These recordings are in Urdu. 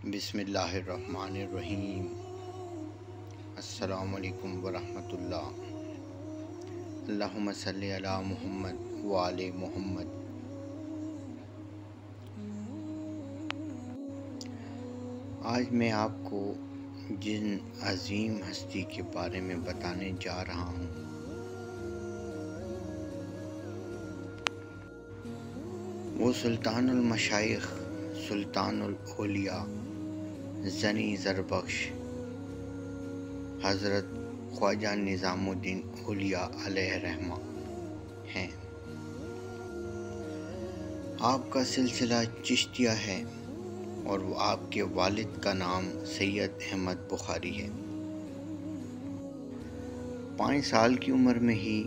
بسم اللہ الرحمن الرحیم۔ السلام علیکم ورحمۃ اللہ۔ اللہم صلی علی محمد وآل محمد۔ آج میں آپ کو جن عظیم ہستی کے بارے میں بتانے جا رہا ہوں وہ سلطان المشائخ، سلطان الاولیاء، زنی زربخش، حضرت خواجہ نظام الدین اولیاء علیہ رحمہ ہیں۔ آپ کا سلسلہ چشتیہ ہے اور وہ آپ کے والد کا نام سید احمد بخاری ہے۔ 5 سال کی عمر میں ہی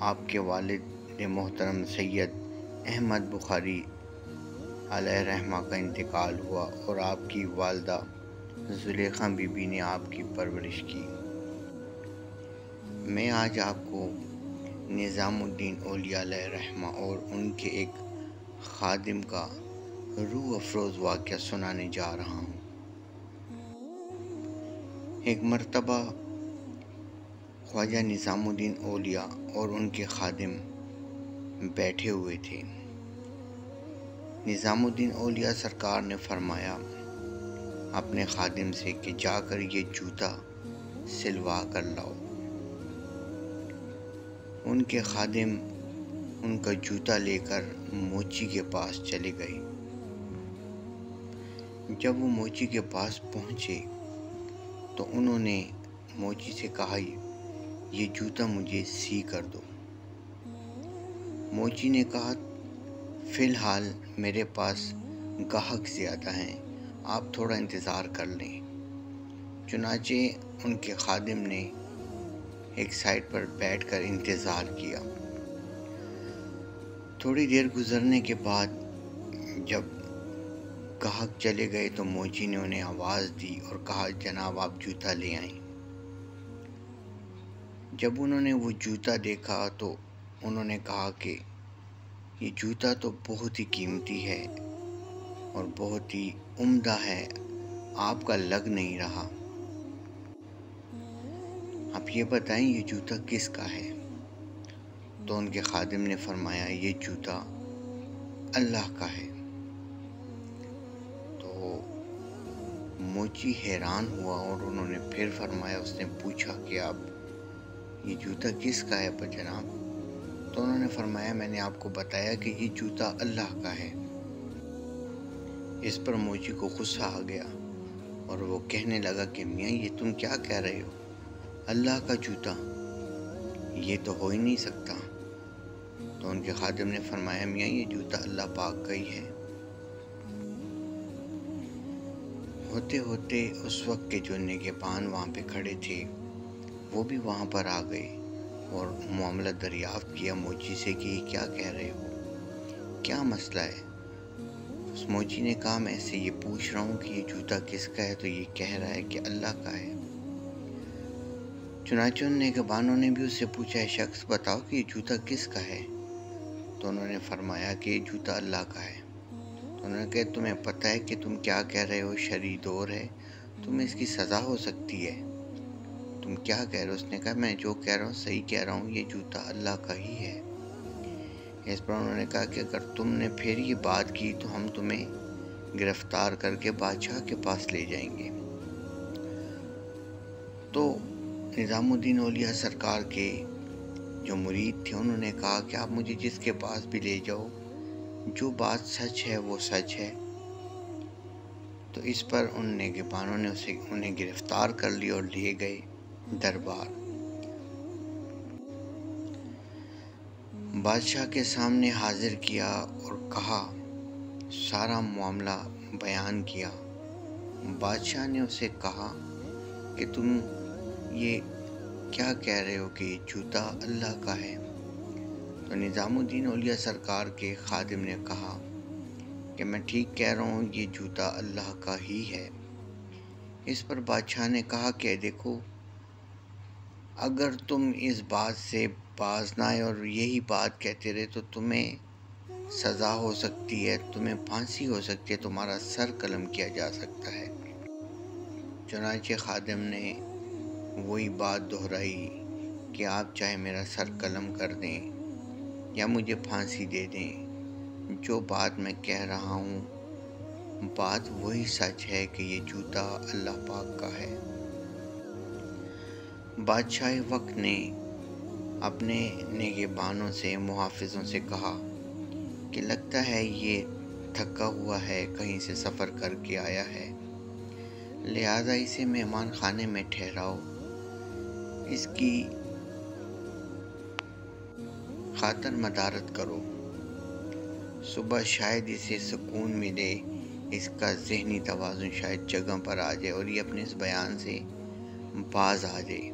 آپ کے والد محترم سید احمد بخاری علیہ رحمہ کا انتقال ہوا اور آپ کی والدہ زلیخا بی بی نے آپ کی پرورش کی۔ میں آج آپ کو نظام الدین اولیاء علیہ رحمہ اور ان کے ایک خادم کا روح افروز واقعہ سنانے جا رہا ہوں۔ ایک مرتبہ خواجہ نظام الدین اولیاء اور ان کے خادم بیٹھے ہوئے تھے۔ نظام الدین اولیاء سرکار نے فرمایا اپنے خادم سے کہ جا کر یہ جوتا سلوا کر لاؤ۔ ان کے خادم ان کا جوتا لے کر موچی کے پاس چلے گئے۔ جب وہ موچی کے پاس پہنچے تو انہوں نے موچی سے کہا یہ جوتا مجھے سی کر دو۔ موچی نے کہا فی الحال میرے پاس گاہک زیادہ ہیں، آپ تھوڑا انتظار کر لیں۔ چنانچہ ان کے خادم نے ایک سائڈ پر بیٹھ کر انتظار کیا۔ تھوڑی دیر گزرنے کے بعد جب گاہک چلے گئے تو موچی نے انہیں آواز دی اور کہا جناب آپ جوتا لے آئیں۔ جب انہوں نے وہ جوتا دیکھا تو انہوں نے کہا کہ یہ جوتا تو بہت ہی قیمتی ہے اور بہت ہی عمدہ ہے، آپ کا لگ نہیں رہا۔ آپ یہ بتائیں یہ جوتا کس کا ہے؟ تو ان کے خادم نے فرمایا یہ جوتا اللہ کا ہے۔ تو موچی حیران ہوا اور انہوں نے پھر فرمایا، اس نے پوچھا کہ آپ یہ جوتا کس کا ہے جناب؟ تو انہوں نے فرمایا میں نے آپ کو بتایا کہ یہ جوتا اللہ کا ہے۔ اس پر موچی کو غصہ آ گیا اور وہ کہنے لگا کہ میاں یہ تم کیا کہہ رہے ہو؟ اللہ کا جوتا یہ تو ہو ہی نہیں سکتا۔ تو ان کے خادم نے فرمایا میاں یہ جوتا اللہ پاک کا ہی ہے۔ ہوتے ہوتے اس وقت کے جو نگہبان وہاں پہ کھڑے تھے وہ بھی وہاں پر آ گئے اور معاملہ دریافت کیا موچی سے کہ یہ کیا کہہ رہے ہو، کیا مسئلہ ہے؟ اس موچی نے کہا میں سے یہ پوچھ رہا ہوں کہ یہ جوتا کس کا ہے، تو یہ کہہ رہا ہے کہ اللہ کا ہے۔ چنانچہ ان نگہبانوں نے بھی اس سے پوچھا ہے شخص بتاؤ کہ یہ جوتا کس کا ہے؟ تو انہوں نے فرمایا کہ یہ جوتا اللہ کا ہے۔ تو انہوں نے کہا تمہیں پتہ ہے کہ تم کیا کہہ رہے ہو، شرعی دور ہے، تمہیں اس کی سزا ہو سکتی ہے، تم کیا کہہ رہے ہو؟ اس نے کہا میں جو کہہ رہا ہوں صحیح کہہ رہا ہوں، یہ جوتا اللہ کا ہی ہے۔ اس پر انہوں نے کہا کہ اگر تم نے پھر یہ بات کی تو ہم تمہیں گرفتار کر کے بادشاہ کے پاس لے جائیں گے۔ تو نظام الدین اولیاء سرکار کے جو مرید تھے انہوں نے کہا کہ آپ مجھے جس کے پاس بھی لے جاؤ، جو بات سچ ہے وہ سچ ہے۔ تو اس پر ان نگہبانوں نے انہیں گرفتار کر لیا اور لے گئے دربار۔ بادشاہ کے سامنے حاضر کیا اور کہا، سارا معاملہ بیان کیا۔ بادشاہ نے اسے کہا کہ تم یہ کیا کہہ رہے ہو کہ یہ جوتا اللہ کا ہے؟ تو نظام الدین اولیاء سرکار کے خادم نے کہا کہ میں ٹھیک کہہ رہا ہوں، یہ جوتا اللہ کا ہی ہے۔ اس پر بادشاہ نے کہا کہ دیکھو اگر تم اس بات سے باز نہ آئے اور یہی بات کہتے رہے تو تمہیں سزا ہو سکتی ہے، تمہیں پھانسی ہو سکتی ہے، تمہارا سر قلم کیا جا سکتا ہے۔ چنانچہ خادم نے وہی بات دہرائی کہ آپ چاہے میرا سر قلم کر دیں یا مجھے پھانسی دے دیں، جو بات میں کہہ رہا ہوں بات وہی سچ ہے کہ یہ جوتا اللہ پاک کا ہے۔ بادشاہ وقت نے اپنے نگہبانوں سے، محافظوں سے کہا کہ لگتا ہے یہ تھکا ہوا ہے، کہیں سے سفر کر کے آیا ہے، لہذا اسے مہمان خانے میں ٹھہراؤ، اس کی خاطر مدارت کرو، صبح شاید اسے سکون ملے، اس کا ذہنی توازن شاید جگہ پر آ جائے اور یہ اپنے اس بیان سے باز آ جائے،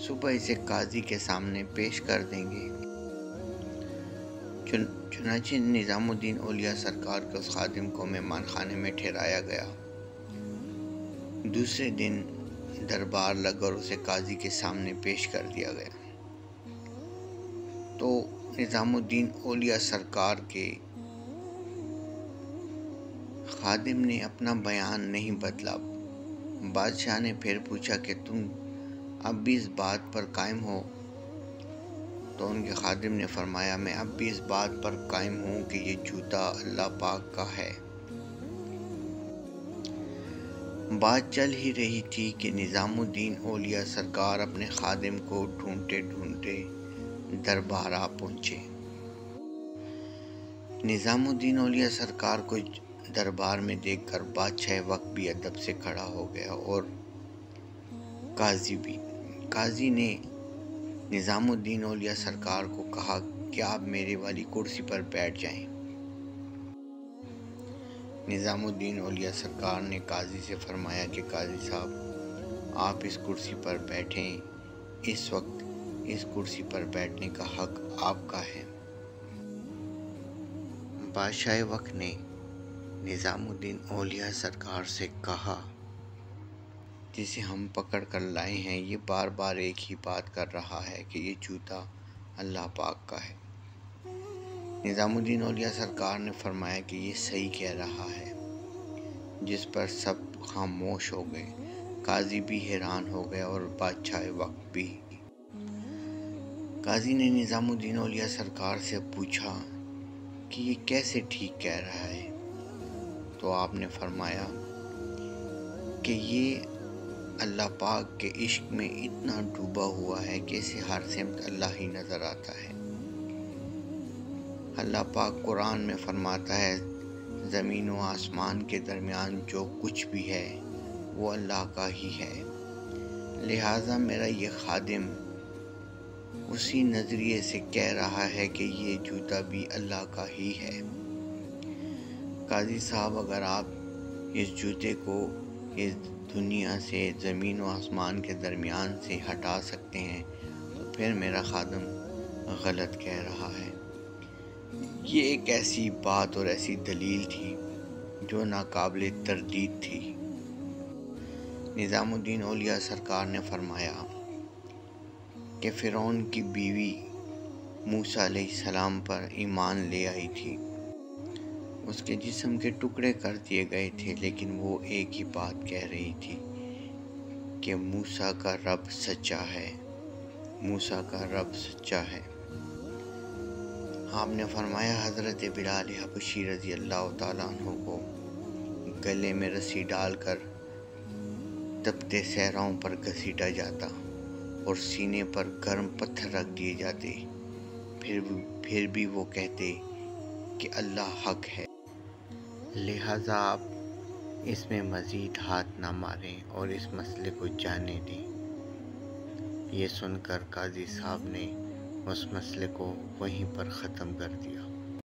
صبح اسے قاضی کے سامنے پیش کر دیں گے۔ چنانچہ نظام الدین اولیاء سرکار کے اس خادم کو مہمان خانے میں ٹھہرایا گیا۔ دوسرے دن دربار لگا اور اسے قاضی کے سامنے پیش کر دیا گیا، تو نظام الدین اولیاء سرکار کے خادم نے اپنا بیان نہیں بدلا۔ بادشاہ نے پھر پوچھا کہ تم اب بھی اس بات پر قائم ہو؟ تو ان کے خادم نے فرمایا میں اب بھی اس بات پر قائم ہوں کہ یہ جوتا اللہ پاک کا ہے۔ بات چل ہی رہی تھی کہ نظام الدین اولیاء سرکار اپنے خادم کو ڈھونڈتے ڈھونڈتے دربار آ پہنچے۔ نظام الدین اولیاء سرکار کو دربار میں دیکھ کر بادشاہ وقت بھی ادب سے کھڑا ہو گیا اور قاضی بھی۔ قاضی نے نظام الدین اولیاء سرکار کو کہا کہ آپ میرے والی کرسی پر بیٹھ جائیں۔ نظام الدین اولیاء سرکار نے قاضی سے فرمایا کہ قاضی صاحب آپ اس کرسی پر بیٹھیں، اس وقت اس کرسی پر بیٹھنے کا حق آپ کا ہے۔ بادشاہ وقت نے نظام الدین اولیاء سرکار سے کہا جسے ہم پکڑ کر لائے ہیں یہ بار بار ایک ہی بات کر رہا ہے کہ یہ جوتا اللہ پاک کا ہے۔ نظام الدین اولیاء سرکار نے فرمایا کہ یہ صحیح کہہ رہا ہے، جس پر سب خاموش ہو گئے، قاضی بھی حیران ہو گیا اور بادشاہ وقت بھی۔ قاضی نے نظام الدین اولیاء سرکار سے پوچھا کہ یہ کیسے ٹھیک کہہ رہا ہے؟ تو آپ نے فرمایا کہ یہ اللہ پاک کے عشق میں اتنا ڈوبا ہوا ہے کہ اسے ہر سمت اللہ ہی نظر آتا ہے۔ اللہ پاک قرآن میں فرماتا ہے زمین و آسمان کے درمیان جو کچھ بھی ہے وہ اللہ کا ہی ہے، لہٰذا میرا یہ خادم اسی نظریے سے کہہ رہا ہے کہ یہ جوتا بھی اللہ کا ہی ہے۔ قاضی صاحب اگر آپ اس جوتے کو اس دنیا سے، زمین و آسمان کے درمیان سے ہٹا سکتے ہیں تو پھر میرا خادم غلط کہہ رہا ہے۔ یہ ایک ایسی بات اور ایسی دلیل تھی جو ناقابل تردید تھی۔ نظام الدین اولیاء سرکار نے فرمایا کہ فرعون کی بیوی موسیٰ علیہ السلام پر ایمان لے آئی تھی، اس کے جسم کے ٹکڑے کر دیے گئے تھے، لیکن وہ ایک ہی بات کہہ رہی تھی کہ موسیٰ کا رب سچا ہے، موسیٰ کا رب سچا ہے۔ آپ نے فرمایا حضرت بلال حبشی رضی اللہ تعالیٰ عنہ کو گلے میں رسی ڈال کر تپتے صحراؤں پر گھسیٹا جاتا اور سینے پر گرم پتھر رکھ دیے جاتے، پھر بھی وہ کہتے کہ اللہ حق ہے، لہٰذا آپ اس میں مزید ہاتھ نہ ماریں اور اس مسئلے کو جانے دیں۔ یہ سن کر قاضی صاحب نے اس مسئلے کو وہیں پر ختم کر دیا۔